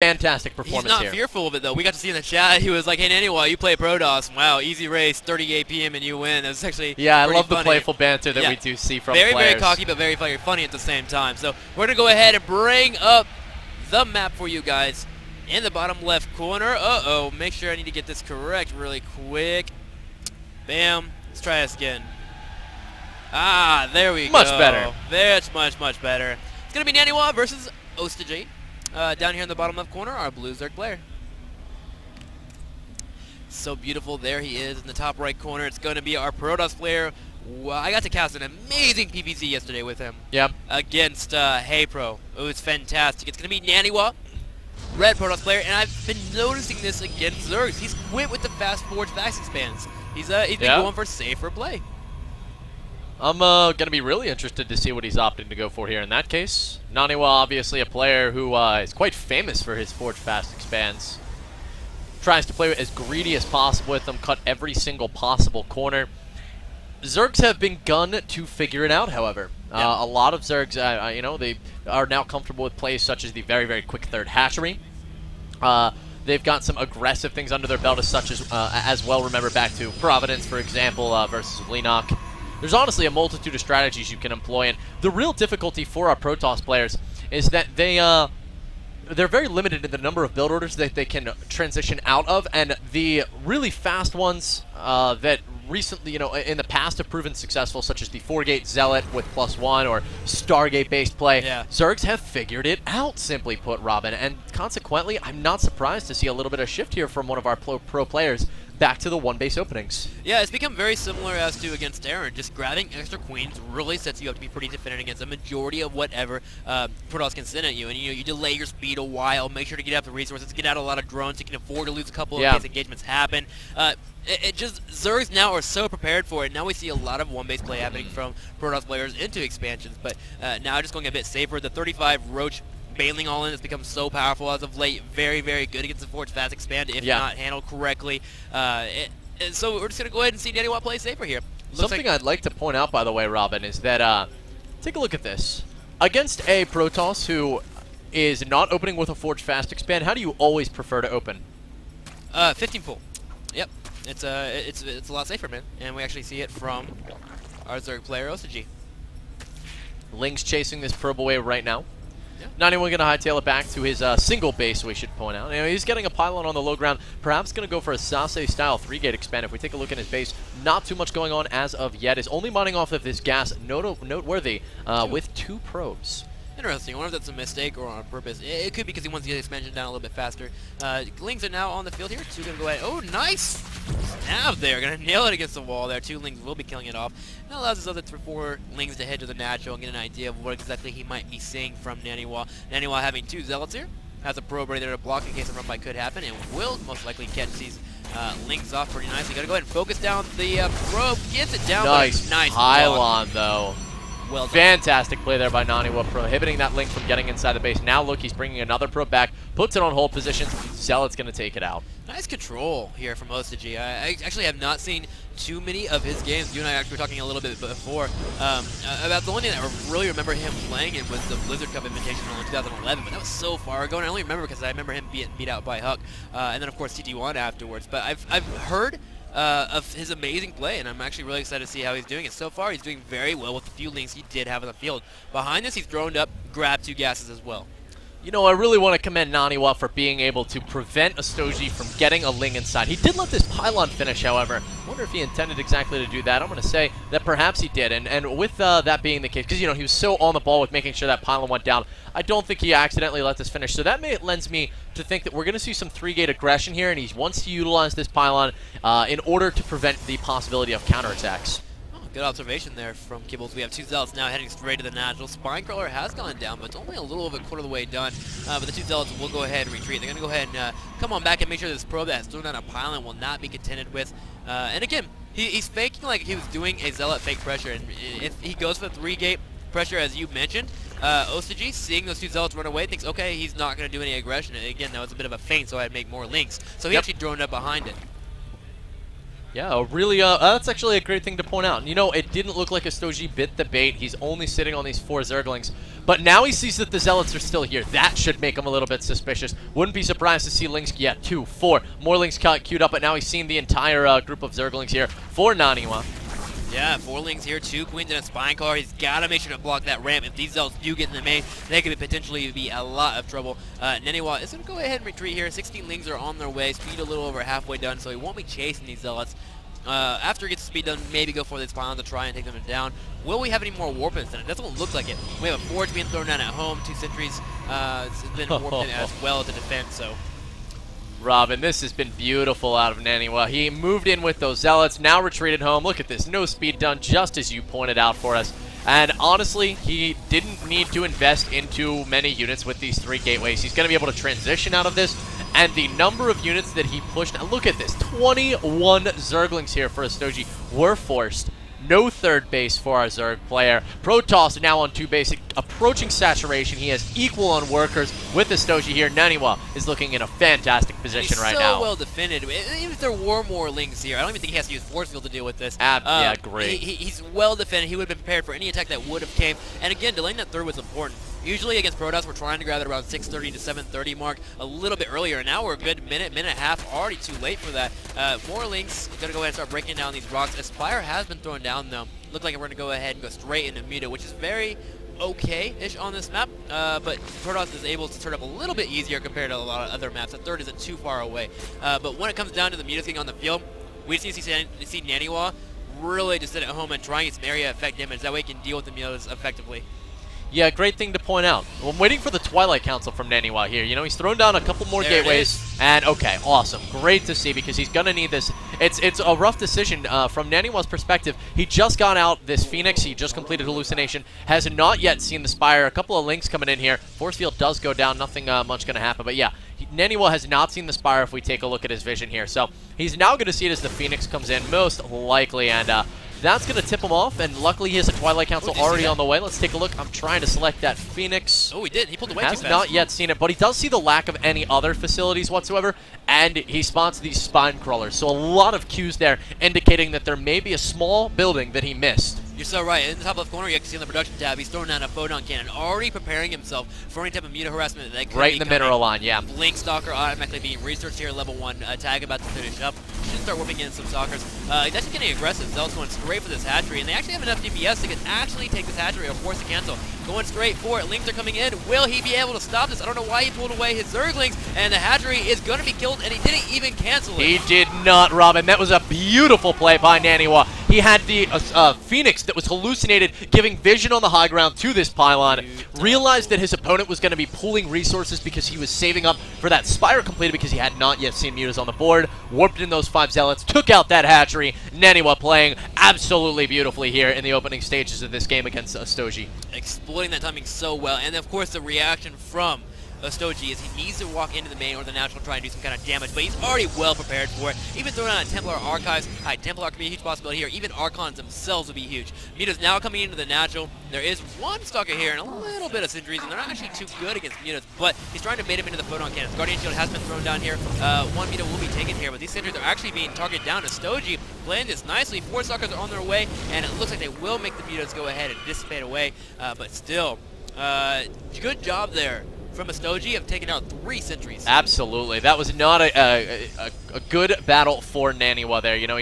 Fantastic performance here. He's not fearful of it, though. We got to see in the chat, he was like, hey, Naniwa, you play Protoss. Wow, easy race, 38 PM, and you win. It was actually I love funny. The playful banter that we do see from players. Very cocky, but very funny at the same time. So we're going to go ahead and bring up the map for you guys in the bottom left corner. Uh-oh, make sure I need to get this correct really quick. Bam. Let's try this again. Ah, there we go. Much better. That's much better. It's going to be Naniwa versus Ostojiy. Down here in the bottom left corner, our blue Zerg player. So beautiful. There he is in the top right corner. It's going to be our Protoss player. Wow, I got to cast an amazing PvZ yesterday with him. Yep. Against Hey Pro. It was fantastic. It's going to be Naniwa, red Protoss player, and I've been noticing this against Zergs. He's quit with the fast forward fast expands. He's been going for safer play. I'm going to be really interested to see what he's opting to go for here in that case. Naniwa, obviously a player who is quite famous for his forge fast expands. Tries to play as greedy as possible with them, cut every single possible corner. Zergs have begun to figure it out, however. A lot of Zergs, you know, they are now comfortable with plays such as the very quick third hatchery. They've got some aggressive things under their belt, such as well. Remember back to Providence, for example, versus Lenok. There's honestly a multitude of strategies you can employ, and the real difficulty for our Protoss players is that they're very limited in the number of build orders that they can transition out of, and the really fast ones that recently, you know, in the past have proven successful, such as the 4-gate Zealot with +1 or Stargate-based play. Zergs have figured it out, simply put, Robin, and consequently, I'm not surprised to see a little bit of shift here from one of our pro players back to the one-base openings. Yeah, it's become very similar as to against Terran. Just grabbing extra queens really sets you up to be pretty defendant against a majority of whatever Protoss can send at you. And you delay your speed a while, make sure to get out the resources, get out a lot of drones. You can afford to lose a couple of case engagements happen. Zergs now are so prepared for it. Now we see a lot of one-base play happening from Protoss players into expansions, but now just going a bit safer. The 35 Roach bailing all in has become so powerful as of late. Very good against the Forge Fast Expand if not handled correctly. And so we're just going to go ahead and see Naniwa play safer here. Something I'd like to point out, by the way, Robin, is that, take a look at this. Against a Protoss who is not opening with a Forge Fast Expand, how do you always prefer to open? 15 pull. Yep. It's a lot safer, man. And we actually see it from our Zerg player, Ostojiy. Ling's chasing this probe away right now. Naniwa going to hightail it back to his single base, we should point out. You know, he's getting a pylon on the low ground, perhaps going to go for a Sase-style 3-gate expand. If we take a look at his base, not too much going on as of yet. Is only mining off of this gas, noteworthy, with 2 probes. Interesting. I wonder if that's a mistake or on purpose. It could be because he wants to get the expansion down a little bit faster. Lings are now on the field here. 2 going to go ahead. Oh, nice! Snap there. Going to nail it against the wall there. 2 Lings will be killing it off. And that allows his other 4 Lings to head to the natural and get an idea of what exactly he might be seeing from Naniwa. Naniwa having 2 Zealots here. Has a probe ready there to block in case a run by could happen. And will most likely catch these Lings off pretty nicely. Got to go ahead and focus down the probe. Gets it down. Nice pylon, block. though. Well done. Fantastic play there by Naniwa, prohibiting that Ling from getting inside the base. Now look, he's bringing another probe back, puts it on hold position. Zealot's going to take it out. Nice control here from Ostojiy. I actually have not seen too many of his games. You and I actually were talking a little bit before about the only thing that I really remember him playing in was the Blizzard Cup Invitational in 2011, but that was so far ago, and I only remember because I remember him being beat out by Huck, and then of course TT1 afterwards. But I've heard of his amazing play, and I'm actually really excited to see how he's doing it. So far, he's doing very well with the few Lings he did have on the field. Behind this, he's thrown up, grabbed 2 gases as well. You know, I really want to commend Naniwa for being able to prevent Ostojiy from getting a Ling inside. He did let this pylon finish, however. I wonder if he intended exactly to do that. I'm going to say that perhaps he did, and with that being the case, because, you know, he was so on the ball with making sure that pylon went down, I don't think he accidentally let this finish. So that lends me to think that we're going to see some 3-gate aggression here, and he wants to utilize this pylon in order to prevent the possibility of counterattacks. Good observation there from Kibbles. We have 2 Zealots now heading straight to the natural. Spinecrawler has gone down, but it's only a little over a quarter of the way done. But the 2 Zealots will go ahead and retreat. They're going to go ahead and come on back and make sure this probe that has thrown down a pylon will not be contended with. And again, he's faking like he was doing a Zealot fake pressure. And if he goes for the 3-gate pressure, as you mentioned, Ostojiy, seeing those 2 Zealots run away, thinks, okay, he's not going to do any aggression. And again, that was a bit of a feint, so I'd make more Lings. So he actually droned up behind it. Yeah, really, that's actually a great thing to point out. You know, it didn't look like Ostojiy bit the bait. He's only sitting on these 4 Zerglings. But now he sees that the Zealots are still here. That should make him a little bit suspicious. Wouldn't be surprised to see Lings get 2, 4. More Lings queued up, but now he's seen the entire group of Zerglings here for Naniwa. Yeah, 4 Lings here, 2 Queens and a Spine Collar. He's got to make sure to block that ramp. If these Zealots do get in the main, they could potentially be a lot of trouble. Naniwa is going to go ahead and retreat here. 16 Lings are on their way. Speed a little over halfway done, so he won't be chasing these Zealots. After he gets speed done, maybe go for these pylons to try and take them down. Will we have any more warpins? It doesn't look like it. We have a forge being thrown down at home, 2 sentries. It's been warped in as well to defend, so... Robin, this has been beautiful out of Naniwa. He moved in with those Zealots, now retreated home. Look at this, no speed done, just as you pointed out for us. And honestly, he didn't need to invest into many units with these 3 gateways. He's going to be able to transition out of this. And the number of units that he pushed, now look at this, 21 Zerglings here for Ostojiy were forced. No third base for our Zerg player. Protoss now on 2 basic, approaching saturation. He has equal on workers with Ostojiy here. Naniwa is looking in a fantastic position right now. So well defended. Even if there were more Lings here, I don't even think he has to use Force Field to deal with this. Yeah, great. He's well defended. He would have been prepared for any attack that would have came. And again, delaying that third was important. Usually against Protoss, we're trying to grab it around 6:30 to 7:30 mark, a little bit earlier. Now we're a good minute and a half, already too late for that. More Lings, going to go ahead and start breaking down these rocks. Aspire has been thrown down, though. Look like we're going to go ahead and go straight into Muta, which is very okay-ish on this map, but Protoss is able to turn up a little bit easier compared to a lot of other maps. The third isn't too far away. But when it comes down to the Mutas getting on the field, we just need to see Naniwa really just sit at home and try and get some area effect damage. That way he can deal with the Mutas effectively. Yeah, great thing to point out. Well, I'm waiting for the Twilight Council from Naniwa here. You know, he's thrown down a couple more gateways. And, okay, awesome. Great to see because he's going to need this. It's a rough decision from Naniwa's perspective. He just got out this Phoenix. He just completed Hallucination. Has not yet seen the Spire. A couple of Lings coming in here. Force Field does go down. Nothing much going to happen. But, yeah, Naniwa has not seen the Spire if we take a look at his vision here. So he's now going to see it as the Phoenix comes in, most likely. And, that's going to tip him off, and luckily he has a Twilight Council already on the way. Let's take a look. I'm trying to select that Phoenix. Oh, he did. He pulled away too fast. Has not yet seen it, but he does see the lack of any other facilities whatsoever, and he spots these spine crawlers. So a lot of cues there indicating that there may be a small building that he missed. You're so right. In the top left corner, you can see on the production tab, he's throwing down a photon cannon, already preparing himself for any type of Muta harassment that could right be in the coming. mineral line, yeah. Blink Stalker automatically being researched here, level 1 tag about to finish up. Should start whipping in some Stalkers. He's actually getting aggressive. Zealot's going straight for this hatchery, and they actually have enough DPS to actually take this hatchery or force a cancel. Going straight for it. Lings are coming in. Will he be able to stop this? I don't know why he pulled away his Zerglings, and the hatchery is going to be killed, and he didn't even cancel it. He did not, Robin. That was a beautiful play by Naniwa. He had the Phoenix that was hallucinated, giving vision on the high ground to this pylon. Realized that his opponent was going to be pulling resources because he was saving up for that Spire completed because he had not yet seen Mutas on the board. Warped in those 5 Zealots, took out that hatchery. Naniwa playing absolutely beautifully here in the opening stages of this game against Ostojiy. Exploiting that timing so well, and of course the reaction from Ostojiy is he needs to walk into the main or the natural, try and do some kind of damage, but he's already well prepared for it. Even throwing out Templar Archives, Templar could be a huge possibility here. Even Archons themselves would be huge. Mutas now coming into the natural. There is one Stalker here and a little bit of sentries, and they're not actually too good against Mutas, but he's trying to bait him into the photon cannons. Guardian Shield has been thrown down here. One Muta will be taken here, but these sentries are actually being targeted down. Ostojiy playing this nicely. 4 Stalkers are on their way, and it looks like they will make the Mutas go ahead and dissipate away, but still, good job there from Ostojiy of taking out 3 sentries. Absolutely. That was not a good battle for Naniwa there. You know,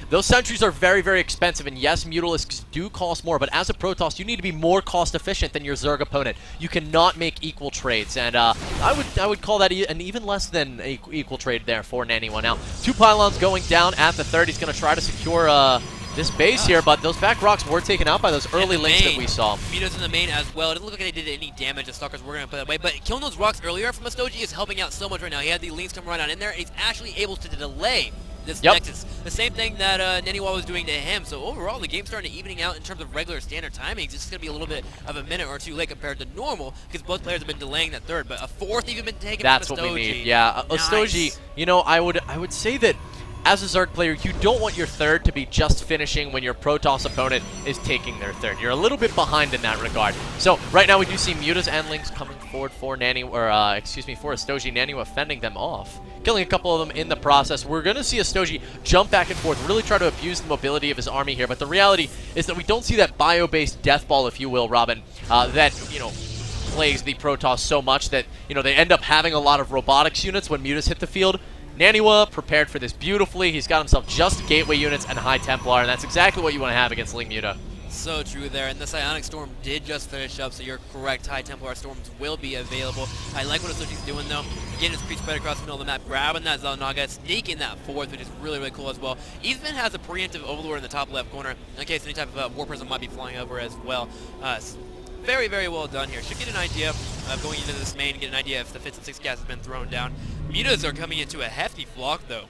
those sentries are very, very expensive, and yes, Mutalisks do cost more, but as a Protoss, you need to be more cost efficient than your Zerg opponent. You cannot make equal trades, and I would call that an even less than equal trade there for Naniwa. Now, 2 pylons going down at the third. He's going to try to secure this base here, but those back rocks were taken out by those early Lings that we saw. Mutas in the main as well. It doesn't look like they did any damage. The Stalkers were going to put that away, but killing those rocks earlier from Ostojiy is helping out so much right now. He had the Lings come right on in there, and he's actually able to delay this Nexus. The same thing that Naniwa was doing to him. So overall, the game's starting to evening out in terms of regular standard timings. It's going to be a little bit of a minute or 2 late compared to normal because both players have been delaying that third, but a 4th even been taken. That's from what Ostojiy. we need. Yeah, Nice. Ostojiy, you know, I would say that as a Zerg player, you don't want your third to be just finishing when your Protoss opponent is taking their third. You're a little bit behind in that regard. So right now we do see Muta's endlings coming forward for for Ostojiy. Naniwa fending them off, killing a couple of them in the process. We're going to see Ostojiy jump back and forth, really try to abuse the mobility of his army here. But the reality is that we don't see that bio-based death ball, if you will, Robin, that, plagues the Protoss so much that, they end up having a lot of robotics units when Mutas hit the field. Naniwa prepared for this beautifully. He's got himself just gateway units and High Templar, and that's exactly what you want to have against Ling Muta. So true there, and the Psionic Storm did just finish up, so you're correct. High Templar Storms will be available. I like what Ostojiy's doing, though. Getting his creep spread across the middle of the map, grabbing that Xel'Naga, sneaking that fourth, which is really, really cool as well. Even has a preemptive Overlord in the top left corner, in case any type of War Prism might be flying over as well. Very, very well done here. Should get an idea of going into this main, get an idea if the 5th and 6th gas has been thrown down. Mutas are coming into a hefty flock, though.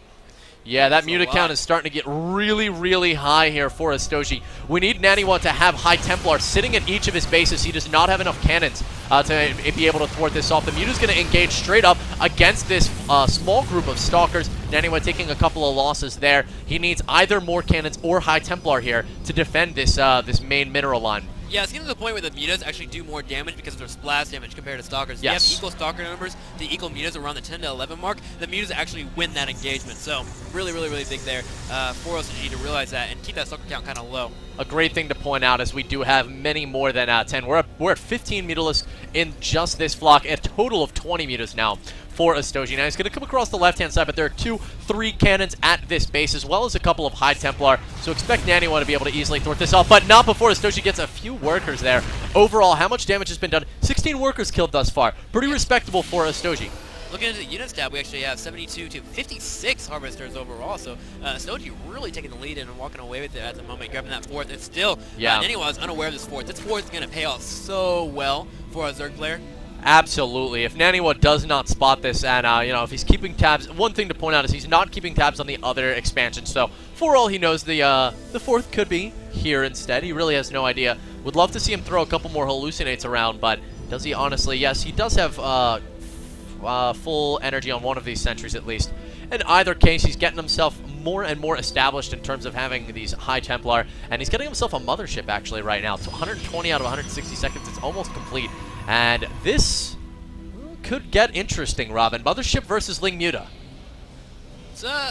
Yeah, that Muta count is starting to get really, really high here for Ostojiy. We need Naniwa to have High Templar sitting at each of his bases. He does not have enough cannons to be able to thwart this off. The Muta's going to engage straight up against this small group of Stalkers. Naniwa taking a couple of losses there. He needs either more cannons or High Templar here to defend this this main mineral line. Yeah, it's getting to the point where the Mutas actually do more damage because of their splash damage compared to Stalkers. Yes. If you have equal Stalker numbers to equal Mutas around the 10 to 11 mark, the Mutas actually win that engagement. So really, really, really big there for Ostojiy to realize that and keep that Stalker count kind of low. A great thing to point out is we do have many more than 10. We're at 15 Mutalisks in just this flock, a total of 20 Mutas now for Ostojiy. Now he's going to come across the left-hand side, but there are 2-3 cannons at this base, as well as a couple of High Templar. So expect Naniwa to be able to easily thwart this off, but not before Ostojiy gets a few workers there. Overall, how much damage has been done? 16 workers killed thus far. Pretty respectable for Ostojiy. Looking into the unit stat, we actually have 72 to 56 harvesters overall, so Ostojiy really taking the lead and walking away with it at the moment, grabbing that fourth. And still, Naniwa is unaware of this fourth. This fourth is going to pay off so well for a Zerg player. Absolutely. If Naniwa does not spot this, and if he's keeping tabs, one thing to point out is he's not keeping tabs on the other expansions. So for all he knows, the fourth could be here instead. He really has no idea. Would love to see him throw a couple more hallucinates around, but does he honestly? Yes, he does have full energy on one of these sentries at least. In either case, he's getting himself more and more established in terms of having these High Templar, and he's getting himself a Mothership actually right now. It's 120 out of 160 seconds. It's almost complete. And this could get interesting, Robin. Mothership versus Ling Muta. So,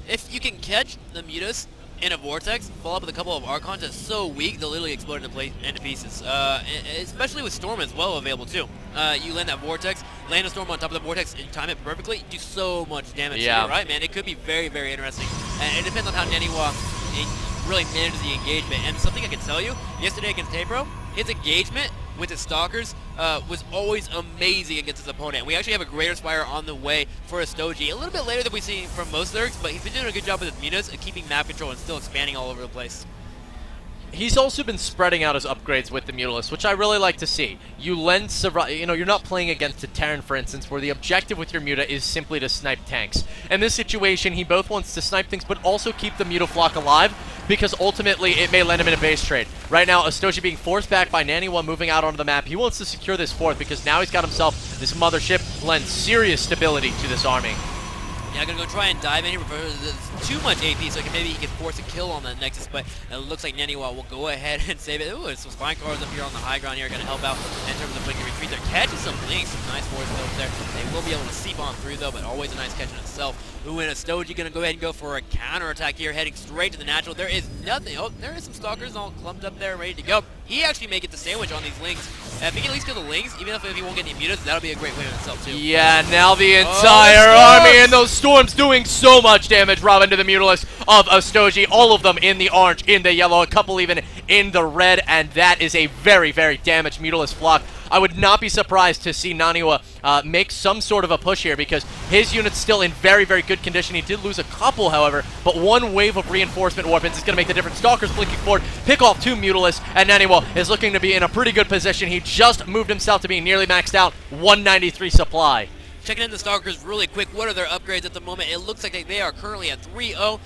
if you can catch the Mutas in a Vortex, follow up with a couple of Archons that's so weak, they'll literally explode into pieces. Especially with Storm as well available, too. You land that Vortex, land a Storm on top of the Vortex, and time it perfectly, do so much damage. Yeah. You're right, man. It could be very, very interesting. And it depends on how Naniwa really manages the engagement. And something I can tell you, yesterday against Tapro, his engagement with his Stalkers was always amazing against his opponent. We actually have a Greater Spire on the way for Ostojiy. A little bit later than we see from most Zergs, but he's been doing a good job with his Mutas and keeping map control and still expanding all over the place. He's also been spreading out his upgrades with the Mutalisk, which I really like to see. You lend, you're not playing against a Terran, for instance, where the objective with your Muta is simply to snipe tanks. In this situation, he both wants to snipe things, but also keep the Muta flock alive, because ultimately it may land him in a base trade. Right now, Ostojiy being forced back by Naniwa moving out onto the map. He wants to secure this fourth, because now he's got himself this Mothership, lends serious stability to this army. Yeah, I'm going to go try and dive in here before there's too much AP, so maybe he can force a kill on the Nexus, but it looks like Naniwa will go ahead and save it. Ooh, there's some Spine Cars up here on the high ground here going to help out in terms of blinking retreat. They're catching some links, some nice force builds there. They will be able to seep on through, though, but always a nice catch in itself. Ooh, and Ostojiy going to go ahead and go for a counterattack here, heading straight to the natural. There is nothing. Oh, there is some Stalkers all clumped up there, ready to go. He actually may get the sandwich on these links. If he can at least kill the links, even if he won't get any Mutas, that'll be a great win in itself, too. Yeah, now the entire army and those Storms doing so much damage, Robin, to the Mutalisk of Ostojiy. All of them in the orange, in the yellow, a couple even in the red, and that is a very, very damaged Mutalisk flock. I would not be surprised to see Naniwa make some sort of a push here, because his unit's still in very, very good condition. He did lose a couple, however, but one wave of reinforcement weapons is going to make the difference. Stalkers blinking forward, pick off 2 Mutalisks, and Naniwa is looking to be in a pretty good position. He just moved himself to being nearly maxed out, 193 supply. Checking in the Stalkers really quick. What are their upgrades at the moment? It looks like they are currently at 3-0.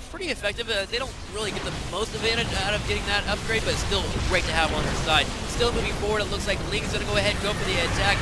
Pretty effective. They don't really get the most advantage out of getting that upgrade, but still great to have on their side. Still moving forward. It looks like Ling's going to go ahead and go for the attack.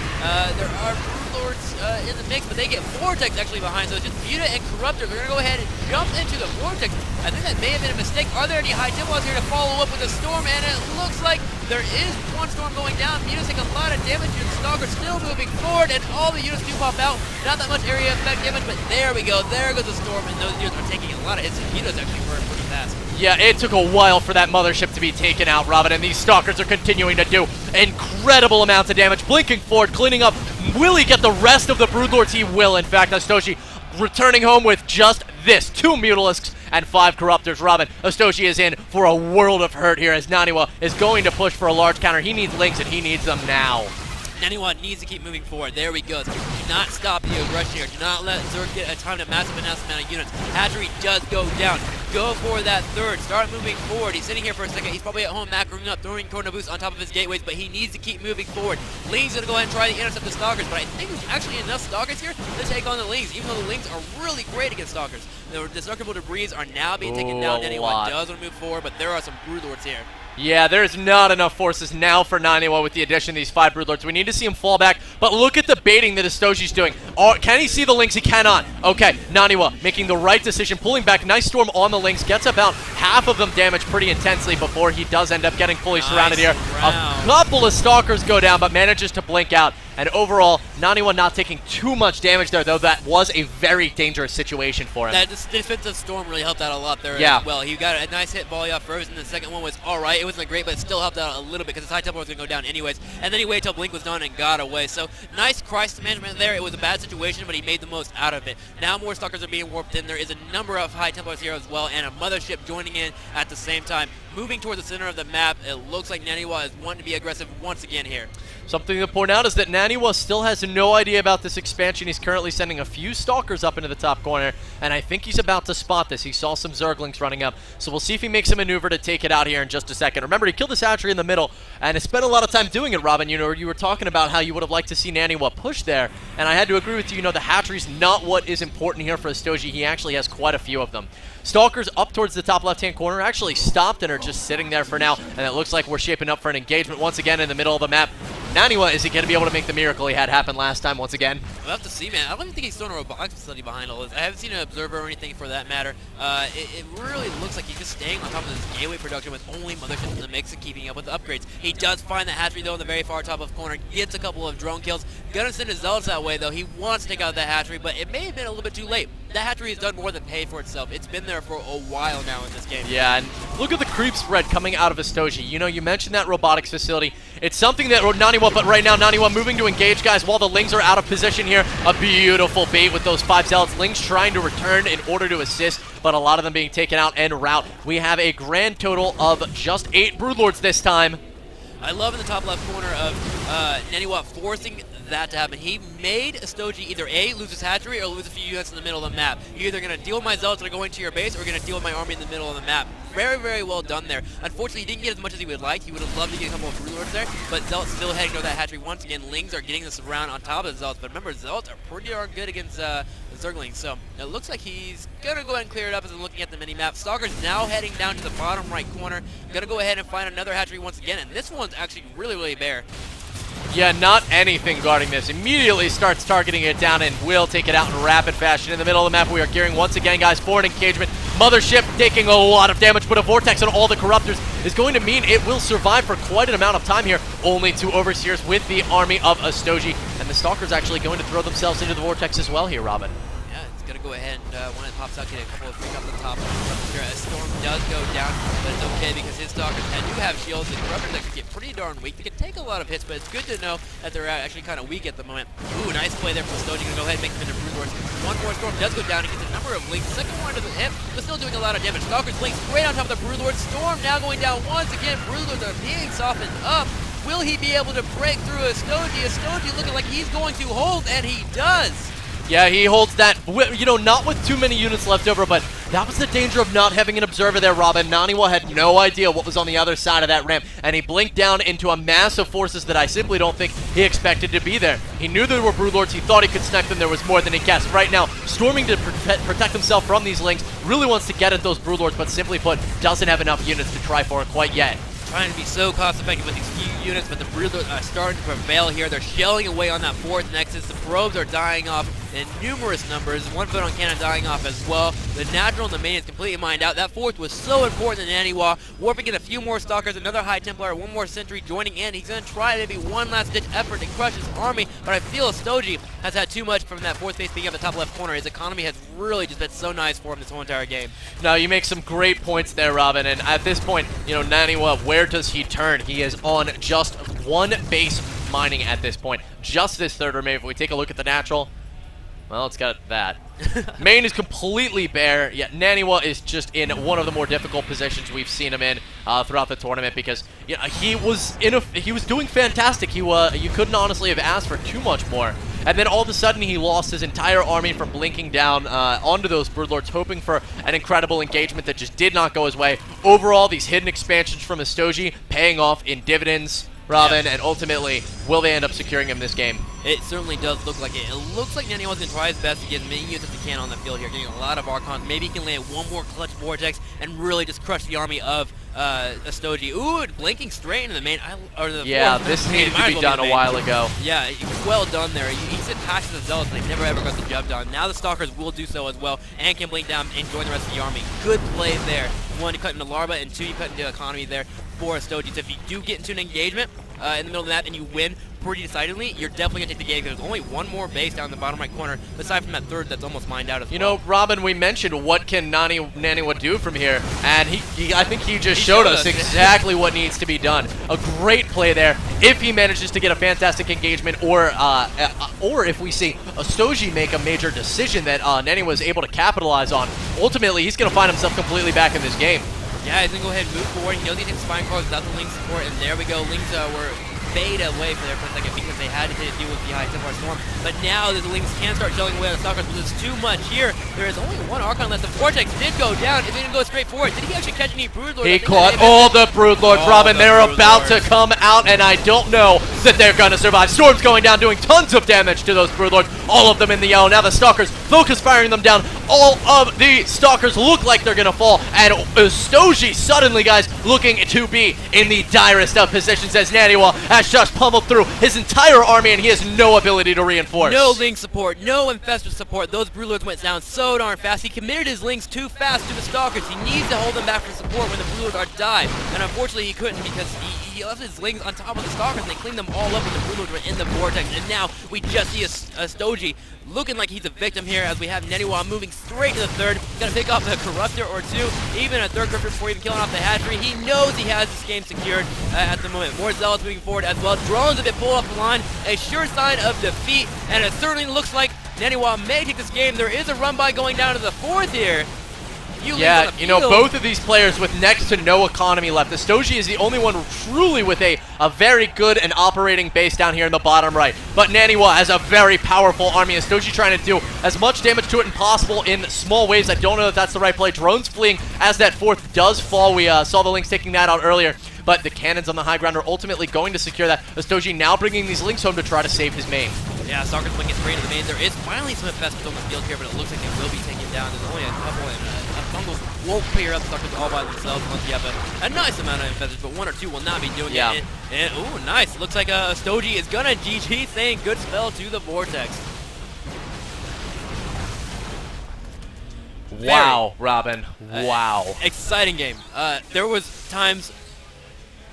There are Brood Lords in the mix, but they get Vortex actually behind, so it's just Muta and Corruptor. They're going to go ahead and jump into the Vortex. I think that may have been a mistake. Are there any high tempos here to follow up with a Storm? And it looks like there is one Storm going down. Muta's taking a lot of damage here. Stalker's still moving forward, and all the units do pop out. Not that much area effect damage, but there we go. There goes the Storm, and those units are taking a lot of hits. Muta's actually burning pretty fast. Yeah, it took a while for that Mothership to be taken out, Robin, and these Stalkers are continuing to do incredible amounts of damage. Blinking forward, cleaning up. Will he get the rest of the Broodlords? He will. In fact, Ostojiy returning home with just this. 2 Mutalisks and 5 Corruptors. Robin, Ostojiy is in for a world of hurt here as Naniwa is going to push for a large counter. He needs links, and he needs them now. Naniwa needs to keep moving forward. There we go. Do not stop the aggression here. Do not let Zerg get a time to massive amount of units. Hatchery does go down. Go for that third. Start moving forward. He's sitting here for a second. He's probably at home macroing up, throwing Corona Boost on top of his gateways, but he needs to keep moving forward. Ling's going to go ahead and try to intercept the Stalkers, but I think there's actually enough Stalkers here to take on the Lings, even though the Lings are really great against Stalkers. The destructible debris are now being taken down. Naniwa does want to move forward, but there are some Broodlords here. Yeah, there's not enough forces now for Naniwa with the addition of these 5 Broodlords. We need to see him fall back, but look at the baiting that Ostojiy's doing. Can he see the Lynx? He cannot. Okay, Naniwa making the right decision, pulling back. Nice Storm on the Lynx, gets about half of them damaged pretty intensely before he does end up getting fully surrounded here. A couple of Stalkers go down, but manages to blink out. And overall, Naniwa not taking too much damage there, though that was a very dangerous situation for him. That defensive Storm really helped out a lot there as well. He got a nice hit volley off Frozen. The second one was alright. It wasn't great, but it still helped out a little bit because his high tempo was going to go down anyways. And then he waited till Blink was done and got away. So nice crisis management there. It was a bad situation, but he made the most out of it. Now more Stalkers are being warped in. There is a number of high tempos here as well, and a Mothership joining in at the same time. Moving towards the center of the map, it looks like Naniwa is wanting to be aggressive once again here. Something to point out is that Naniwa still has no idea about this expansion. He's currently sending a few Stalkers up into the top corner, and I think he's about to spot this. He saw some Zerglings running up, so we'll see if he makes a maneuver to take it out here in just a second. Remember, he killed this hatchery in the middle, and has spent a lot of time doing it, Robin. You know, you were talking about how you would have liked to see Naniwa push there, and I had to agree with you. You know, the hatchery's not what is important here for Ostojiy. He actually has quite a few of them. Stalkers up towards the top left-hand corner actually stopped and are just sitting there for now, and it looks like we're shaping up for an engagement once again in the middle of the map. Naniwa, is he going to be able to make the miracle he had happen last time once again? We'll have to see, man. I don't even think he's throwing a robotics facility behind all this. I haven't seen an observer or anything for that matter. It really looks like he's just staying on top of this gateway production with only Motherships in the mix and keeping up with the upgrades. He does find the hatchery, though, in the very far top of the corner. Gets a couple of drone kills. Gonna send his Zealots that way, though. He wants to take out that hatchery, but it may have been a little bit too late. That hatchery has done more than pay for itself. It's been there for a while now in this game. Yeah, and look at the creep spread coming out of Ostojiy. You know, you mentioned that robotics facility. It's something that Naniwa, but right now Naniwa moving to engage, guys, while the Lings are out of position here. A beautiful bait with those 5 Zealots. Lings trying to return in order to assist, but a lot of them being taken out en route. We have a grand total of just 8 Broodlords this time. I love in the top left corner of Naniwa forcing that to happen. He made Ostojiy either A, lose his hatchery, or lose a few units in the middle of the map. You're either going to deal with my Zealots that are going to your base, or you're going to deal with my army in the middle of the map. Very, very well done there. Unfortunately, he didn't get as much as he would like. He would have loved to get a couple of Broodlords there, but Zealots still heading to that hatchery once again. Lings are getting this around on top of the Zealots, but remember, Zealots are pretty darn good against the Zerglings, so it looks like he's going to go ahead and clear it up as I'm looking at the mini-map. Stalker's now heading down to the bottom right corner. Going to go ahead and find another hatchery once again, and this one's actually really, really bare. Yeah, not anything guarding this. Immediately starts targeting it down and will take it out in rapid fashion. In the middle of the map, we are gearing once again, guys, for an engagement. Mothership taking a lot of damage, but a Vortex on all the Corruptors is going to mean it will survive for quite an amount of time here. Only 2 Overseers with the army of Ostojiy, and the Stalker's actually going to throw themselves into the Vortex as well here, Robin. Yeah, it's going to go ahead and when it pops out, get a couple of freaks off the top. Here, a Storm does go down, but it's okay because his Stalkers do have shields. The Corruptors actually get pretty darn weak. They can take a lot of hits, but it's good to know that they're actually kind of weak at the moment. Ooh, nice play there from Ostojiy. Going to go ahead and make them into Broodlords. One more Storm does go down. He gets a number of Lings. Second one doesn't hit, but still doing a lot of damage. Stalkers Lings right on top of the Broodlords. Storm now going down once again. Broodlords are being softened up. Will he be able to break through Ostojiy? Ostojiy looking like he's going to hold, and he does. Yeah, he holds that, you know, not with too many units left over, but that was the danger of not having an observer there, Robin. Naniwa had no idea what was on the other side of that ramp, and he blinked down into a mass of forces that I simply don't think he expected to be there. He knew there were Broodlords. He thought he could snipe them. There was more than he guessed. Right now, storming to protect himself from these Lings, really wants to get at those Broodlords, but simply put, doesn't have enough units to try for it quite yet. trying to be so cost effective with these few units, but the Broodlords are starting to prevail here. They're shelling away on that 4th Nexus. The probes are dying off in numerous numbers. 1 photon cannon dying off as well. The natural and the main is completely mined out. That 4th was so important in Naniwa. Warping in a few more Stalkers, another High Templar, 1 more Sentry joining in. He's going to try maybe one last ditch effort to crush his army, but I feel Ostojiy has had too much from that 4th base being at the top left corner. His economy has really just been so nice for him this whole entire game. Now, you make some great points there, Robin, and at this point, you know, Naniwa, where does he turn? He is on just 1 base mining at this point. Just this 3rd remaining. If we take a look at the natural, well, it's got that. Main is completely bare, yet Naniwa is just in one of the more difficult positions we've seen him in throughout the tournament, because he was doing fantastic. You couldn't honestly have asked for too much more. And then all of a sudden he lost his entire army from blinking down onto those Broodlords, hoping for an incredible engagement that just did not go his way. Overall, these hidden expansions from Ostojiy paying off in dividends, Robin, and ultimately, will they end up securing him this game? It certainly does look like it. It looks like Naniwa's going to try his best to get as many units as he can on the field here, getting a lot of Archons. Maybe he can land 1 more clutch Vortex and really just crush the army of Ostojiy. Ooh, blinking straight into the main. This needed to be done a while ago. Yeah, well done there. He said patches of Zealots, and they never ever got the job done. Now the Stalkers will do so as well, and can blink down and join the rest of the army. Good play there. 1, you cut into Larva, and 2, you cut into economy there for Ostojiy. So if you do get into an engagement in the middle of the map and you win pretty decidedly, you're definitely going to take the game, because there's only 1 more base down in the bottom right corner, aside from that 3rd that's almost mined out as well. You know, Robin, we mentioned what can Naniwa do from here, and I think he just showed us exactly what needs to be done. A great play there. If he manages to get a fantastic engagement, or if we see Ostojiy make a major decision that Naniwa is able to capitalize on, ultimately he's going to find himself completely back in this game. Yeah, he's going to go ahead and move forward. He knows he takes Spine Crawlers without the Link support, and there we go. Lings were fade away for a second because they had to deal with the High Templar Storm. But now the Lings can start showing away on the Stalkers, but there's too much here. There is only 1 Archon left. The Vortex did go down. Is he going to go straight forward? Did he actually catch any Broodlords? He caught all the Broodlords, Robin. They're about to come out, and I don't know that they're going to survive. Storm's going down, doing tons of damage to those Broodlords. All of them in the yellow. Now the Stalkers focus firing them down. All of the Stalkers look like they're going to fall, and Ostojiy suddenly, guys, looking to be in the direst of positions as Naniwa has just pummeled through his entire army, and he has no ability to reinforce. No Link support, no Infestor support. Those Broodlords went down so darn fast. He committed his Links too fast to the Stalkers. He needs to hold them back for support when the Broodlords are died, and unfortunately he couldn't, because he left his Lings on top of the Stalkers, and they cleaned them all up when the Broodlords were in the Vortex. And now we just see Ostojiy looking like he's a victim here, as we have Naniwa moving straight to the 3rd. Gonna pick off a Corruptor or 2, even a 3rd Corruptor before even killing off the Hatchery. He knows he has this game secured at the moment. More Zealots moving forward as well. Drones a bit pulled off the line, a sure sign of defeat, and it certainly looks like Naniwa may take this game. There is a run by going down to the 4th here. Yeah, you know, both of these players with next to no economy left. Ostojiy is the only one truly with a very good and operating base down here in the bottom right. But Naniwa has a very powerful army. Ostojiy trying to do as much damage to it as possible in small ways. I don't know if that's the right play. Drones fleeing as that 4th does fall. We saw the Lynx taking that out earlier. But the cannons on the high ground are ultimately going to secure that. Ostojiy now bringing these Lynx home to try to save his main. Yeah, Stalkers blinking straight into the main. There is finally some Infestors on the field here, but it looks like they will be taken down. There's only a couple, and Bungles won't clear up Stalkers all by themselves once you have a nice amount of Infestors, but 1 or 2 will not be doing it. And ooh, nice. Looks like Ostojiy is gonna GG, saying good spell to the Vortex. Wow, Robin. Wow. Exciting game. There was times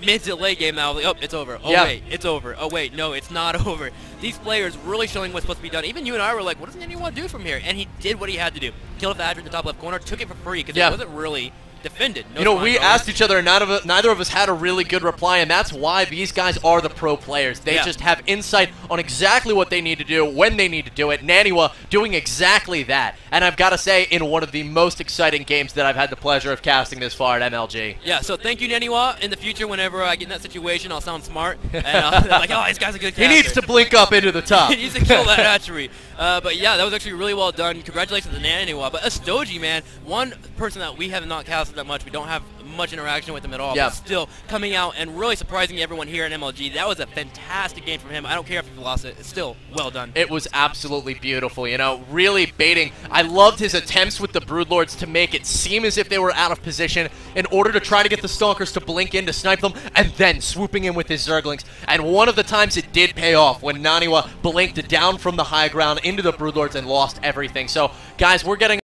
mid to late game now, like, oh, it's over. Oh, wait, it's over. Oh, wait, no, it's not over. These players really showing what's supposed to be done. Even you and I were like, what does anyone do from here? And he did what he had to do. Killed the Hadron in the top left corner, took it for free, because it wasn't really defended. No, you know, we asked each other, and neither of us had a really good reply, and that's why these guys are the pro players. They just have insight on exactly what they need to do, when they need to do it. Naniwa doing exactly that. And I've got to say, in one of the most exciting games that I've had the pleasure of casting this far at MLG. Yeah, so thank you, Naniwa. In the future, whenever I get in that situation, I'll sound smart. And I'll be like, oh, this guy's a good caster. He needs to blink up into the top. He needs to kill that hatchery. But yeah, that was actually really well done. Congratulations to Naniwa. But Ostojiy, man, one person that we have not cast that much. We don't have much interaction with him at all. Yeah. But still, coming out and really surprising everyone here in MLG. That was a fantastic game from him. I don't care if he lost it. It's still well done. It was absolutely beautiful, you know, really baiting. I loved his attempts with the Broodlords to make it seem as if they were out of position in order to try to get the Stalkers to blink in to snipe them, and then swooping in with his Zerglings. And one of the times it did pay off when Naniwa blinked down from the high ground into the Broodlords and lost everything. So, guys, we're getting